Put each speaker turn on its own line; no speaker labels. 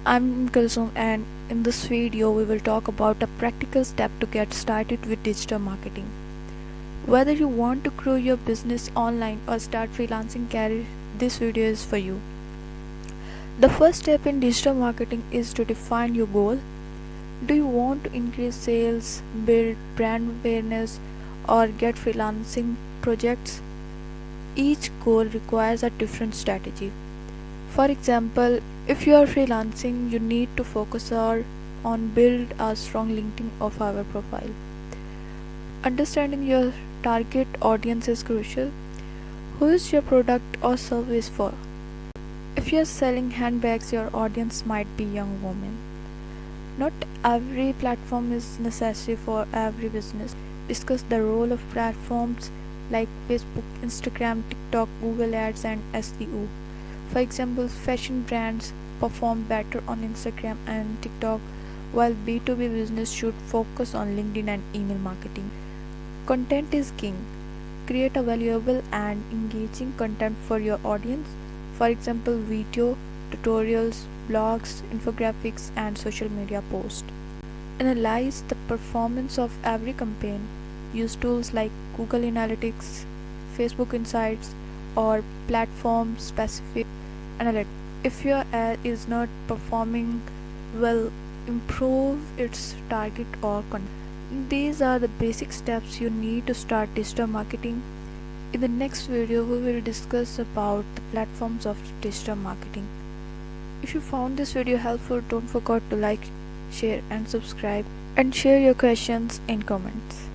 I'm Kalscode, and in this video we will talk about a practical step to get started with digital marketing. Whether you want to grow your business online or start freelancing career, this video is for you. The first step in digital marketing is to define your goal. Do you want to increase sales, build brand awareness, or get freelancing projects? Each goal requires a different strategy. For example, if you are freelancing, you need to focus on build a strong LinkedIn of our profile. Understanding your target audience is crucial. Who is your product or service for? If you are selling handbags, your audience might be young women. Not every platform is necessary for every business. Discuss the role of platforms like Facebook, Instagram, TikTok, Google Ads, and SEO. For example, fashion brands perform better on Instagram and TikTok, while B2B business should focus on LinkedIn and email marketing. Content is king. Create a valuable and engaging content for your audience. For example, video, tutorials, blogs, infographics, and social media posts. Analyze the performance of every campaign. Use tools like Google Analytics, Facebook Insights, or platform specific analytics. If your ad is not performing well, improve its target or content. These are the basic steps you need to start digital marketing. In the next video, we will discuss about the platforms of digital marketing. If you found this video helpful, don't forget to like, share, and subscribe, and share your questions in comments.